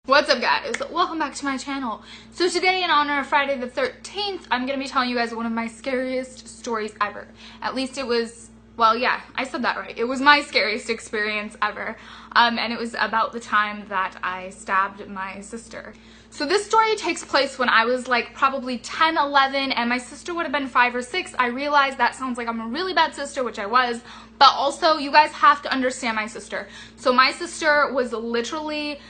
What's up, guys? Welcome back to my channel. So today, in honor of Friday the 13th, I'm going to be telling you guys one of my scariest stories ever. At least it was, well, yeah, I said that right. It was my scariest experience ever. And it was about the time that I stabbed my sister. So this story takes place when I was like probably 10, 11, and my sister would have been 5 or 6. I realized that sounds like I'm a really bad sister, which I was, but also you guys have to understand my sister. So my sister was literally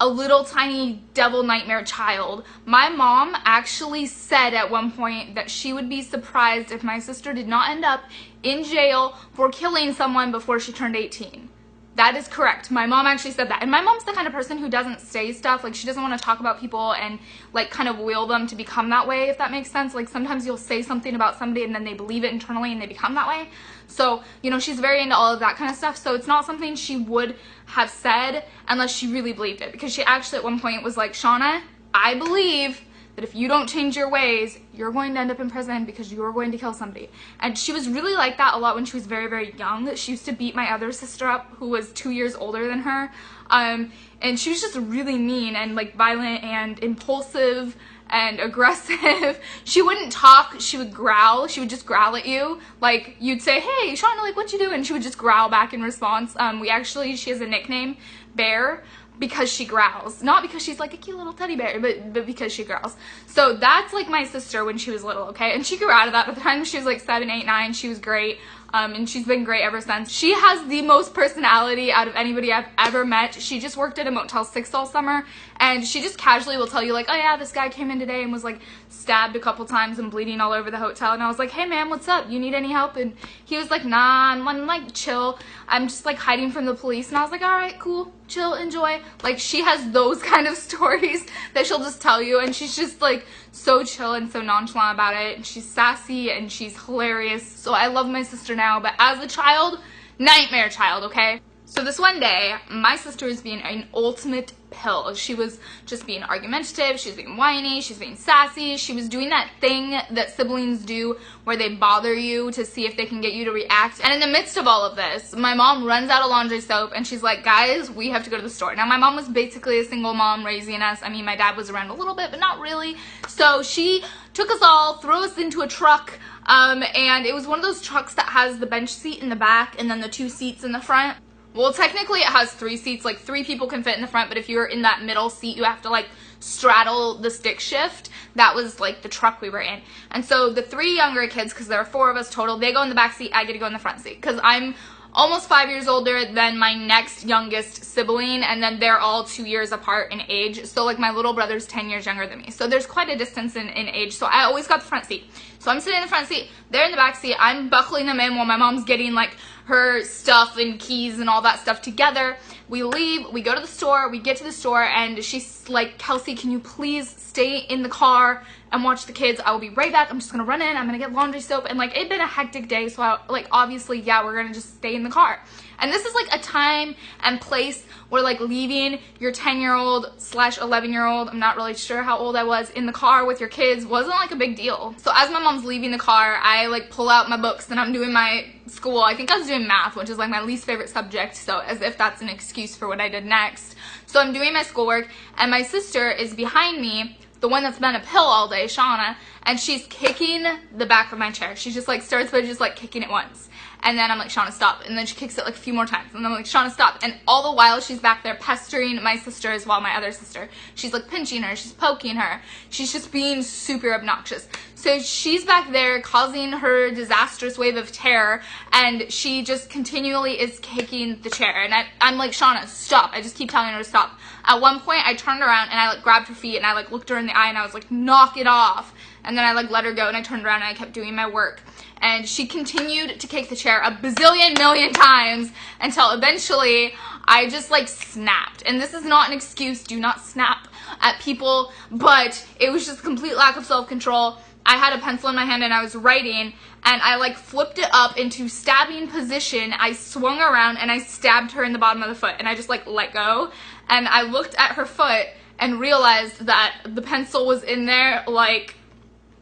a little tiny devil nightmare child. My mom actually said at one point that she would be surprised if my sister did not end up in jail for killing someone before she turned 18. That is correct. My mom actually said that. And my mom's the kind of person who doesn't say stuff. Like, she doesn't want to talk about people and, like, kind of will them to become that way, if that makes sense. Like, sometimes you'll say something about somebody and then they believe it internally and they become that way. So, you know, she's very into all of that kind of stuff. So it's not something she would have said unless she really believed it. Because she actually at one point was like, Shauna, I believe that if you don't change your ways, you're going to end up in prison because you're going to kill somebody. And she was really like that a lot when she was very, very young. She used to beat my other sister up, who was 2 years older than her. And she was just really mean and like violent and impulsive and aggressive. She wouldn't talk, she would growl. She would just growl at you. Like, you'd say, hey, Shauna, like, what you doing? And she would just growl back in response. She has a nickname, Bear, because she growls. Not because she's like a cute little teddy bear, but because she growls. So that's like my sister when she was little, okay? And she grew out of that. By the time she was like 7, 8, 9, she was great. And she's been great ever since. She has the most personality out of anybody I've ever met. She just worked at a Motel 6 all summer, and she just casually will tell you, like, oh yeah, this guy came in today and was like stabbed a couple times and bleeding all over the hotel. And I was like, hey man, what's up? You need any help? And he was like, nah, I'm like chill. I'm just like hiding from the police. And I was like, all right, cool, chill, enjoy. Like, she has those kind of stories that she'll just tell you, and she's just like so chill and so nonchalant about it. And she's sassy and she's hilarious. So I love my sister now, but as a child, nightmare child, okay? So this one day, my sister was being an ultimate pill. She was just being argumentative, she was being whiny, she was being sassy, she was doing that thing that siblings do where they bother you to see if they can get you to react. And in the midst of all of this, my mom runs out of laundry soap and she's like, guys, we have to go to the store. Now, my mom was basically a single mom raising us. I mean, my dad was around a little bit, but not really. So she took us all, threw us into a truck, and it was one of those trucks that has the bench seat in the back and then the 2 seats in the front. Well, technically it has 3 seats, like 3 people can fit in the front, but if you're in that middle seat, you have to like straddle the stick shift. That was like the truck we were in. And so the 3 younger kids, because there are 4 of us total, they go in the back seat, I get to go in the front seat, because I'm almost 5 years older than my next youngest sibling, and then they're all 2 years apart in age. So like my little brother's 10 years younger than me. So there's quite a distance in age. So I always got the front seat. So I'm sitting in the front seat, they're in the back seat, I'm buckling them in while my mom's getting like her stuff and keys and all that stuff together. We leave, we go to the store, we get to the store, and she's like, Kelsey, can you please stay in the car and watch the kids? I will be right back. I'm just gonna run in, I'm gonna get laundry soap. And like, it'd been a hectic day, so I, like, obviously, yeah, we're gonna just stay in the car. And this is like a time and place where like leaving your 10-year-old / 11-year-old, I'm not really sure how old I was, in the car with your kids wasn't like a big deal. So as my mom's leaving the car, I like pull out my books and I'm doing my school. I think I was doing math, which is like my least favorite subject, so as if that's an excuse for what I did next. So I'm doing my schoolwork, and my sister is behind me, the one that's been a pill all day, Shauna, and she's kicking the back of my chair. She just like starts by just like kicking it once. And then I'm like, Shauna, stop. And then she kicks it like a few more times. And then I'm like, Shauna, stop. And all the while she's back there pestering my sister as well, my other sister. She's like pinching her. She's poking her. She's just being super obnoxious. So she's back there causing her disastrous wave of terror. And she just continually is kicking the chair. And I'm like, Shauna, stop. I just keep telling her to stop. At one point, I turned around and I like grabbed her feet and I like looked her in the eye and I was like, knock it off. And then I like let her go and I turned around and I kept doing my work. And she continued to kick the chair a bazillion million times until eventually I just like snapped. And this is not an excuse, do not snap at people, but it was just complete lack of self-control. I had a pencil in my hand and I was writing, and I like flipped it up into stabbing position. I swung around and I stabbed her in the bottom of the foot, and I just like let go. And I looked at her foot and realized that the pencil was in there like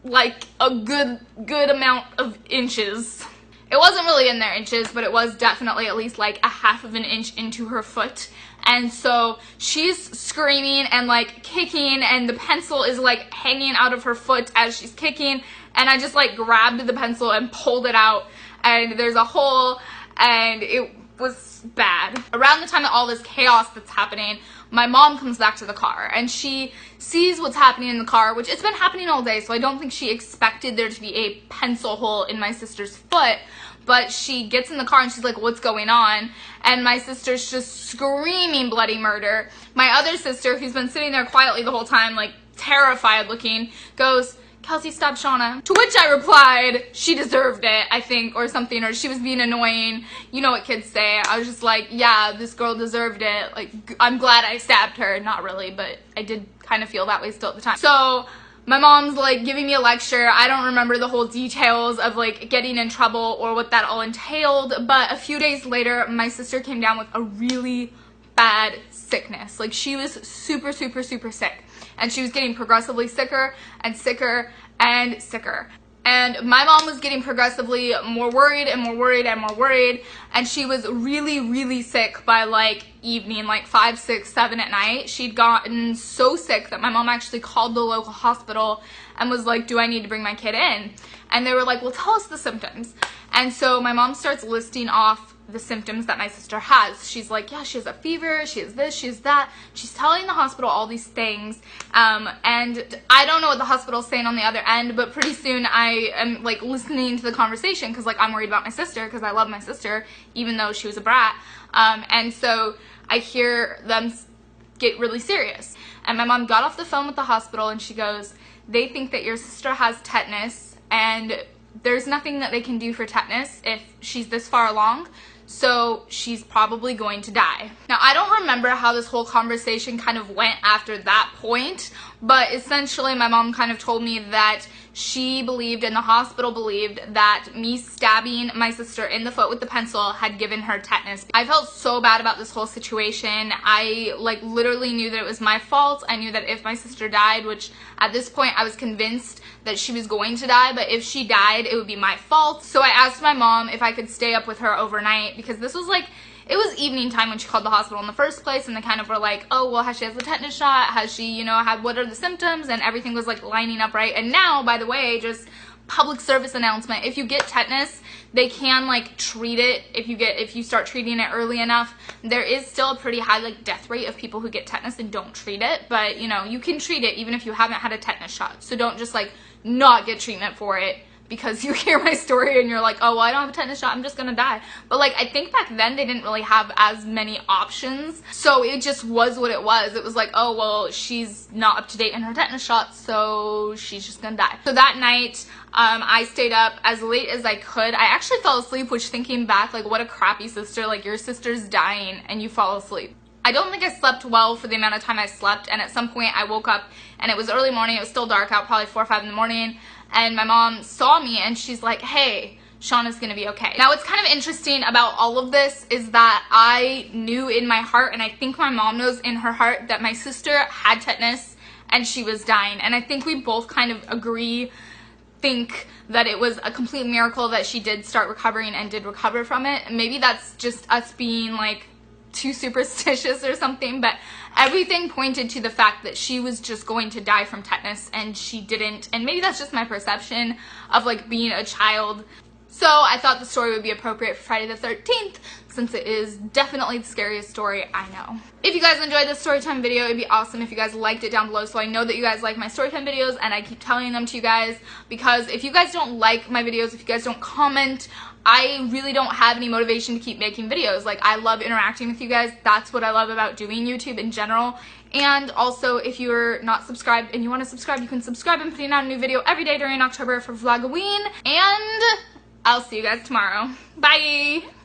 a good amount of inches. It wasn't really in their inches, but it was definitely at least like a half of an inch into her foot. And so she's screaming and like kicking, and the pencil is like hanging out of her foot as she's kicking. And I just like grabbed the pencil and pulled it out, and there's a hole, and it was bad. Around the time of all this chaos that's happening, my mom comes back to the car, and she sees what's happening in the car, which it's been happening all day, so I don't think she expected there to be a pencil hole in my sister's foot. But she gets in the car and she's like, what's going on? And my sister's just screaming bloody murder. My other sister, who's been sitting there quietly the whole time, like terrified looking, goes, Kelsey, stop Shauna. To which I replied, she deserved it, I think, or something, or she was being annoying. You know what kids say. I was just like, yeah, this girl deserved it. Like, I'm glad I stabbed her. Not really, but I did kind of feel that way still at the time. So my mom's like giving me a lecture. I don't remember the whole details of like getting in trouble or what that all entailed, but a few days later, my sister came down with a really bad sickness. Like, she was super, super, super sick, and she was getting progressively sicker and sicker and sicker. And my mom was getting progressively more worried and more worried and more worried. And she was really, really sick by like evening, like 5, 6, 7 at night. She'd gotten so sick that my mom actually called the local hospital and was like, do I need to bring my kid in? And they were like, well, tell us the symptoms. And so my mom starts listing off the symptoms that my sister has. She's like, yeah, she has a fever, she has this, she has that. She's telling the hospital all these things, and I don't know what the hospital's saying on the other end, but pretty soon I am like listening to the conversation because like I'm worried about my sister because I love my sister even though she was a brat, and so I hear them get really serious. And my mom got off the phone with the hospital and she goes, they think that your sister has tetanus, and there's nothing that they can do for tetanus if she's this far along, so she's probably going to die. Now, I don't remember how this whole conversation kind of went after that point, but essentially my mom kind of told me that she believed and the hospital believed that me stabbing my sister in the foot with the pencil had given her tetanus. I felt so bad about this whole situation. I like literally knew that it was my fault. I knew that if my sister died, which at this point I was convinced that she was going to die, but if she died, it would be my fault. So I asked my mom if I could stay up with her overnight, because this was like, it was evening time when she called the hospital in the first place, and they kind of were like, oh, well, has she had the tetanus shot? Has she, you know, had, what are the symptoms? And everything was like lining up right. And now, by the way, just public service announcement, if you get tetanus, they can like treat it. If you start treating it early enough, there is still a pretty high like death rate of people who get tetanus and don't treat it, but you know, you can treat it even if you haven't had a tetanus shot. So don't just like not get treatment for it because you hear my story and you're like, oh, well, I don't have a tetanus shot, I'm just gonna die. But like, I think back then they didn't really have as many options, so it just was what it was. It was like, oh, well, she's not up to date in her tetanus shot, so she's just gonna die. So that night, I stayed up as late as I could. I actually fell asleep, which, thinking back, like, what a crappy sister. Like, your sister's dying and you fall asleep. I don't think I slept well for the amount of time I slept, and at some point I woke up and it was early morning. It was still dark out, probably 4 or 5 in the morning, and my mom saw me and she's like, hey, Shauna's gonna be okay. Now, what's kind of interesting about all of this is that I knew in my heart, and I think my mom knows in her heart, that my sister had tetanus and she was dying. And I think we both kind of think that it was a complete miracle that she did start recovering and did recover from it. And maybe that's just us being like too superstitious or something, but everything pointed to the fact that she was just going to die from tetanus and she didn't. And maybe that's just my perception of like being a child. So I thought the story would be appropriate for Friday the 13th, since it is definitely the scariest story I know. If you guys enjoyed this Storytime video, it'd be awesome if you guys liked it down below, so I know that you guys like my Storytime videos, and I keep telling them to you guys, because if you guys don't like my videos, if you guys don't comment, I really don't have any motivation to keep making videos. Like, I love interacting with you guys. That's what I love about doing YouTube in general. And also, if you're not subscribed and you want to subscribe, you can subscribe. I'm putting out a new video every day during October for Vlogoween, and I'll see you guys tomorrow. Bye!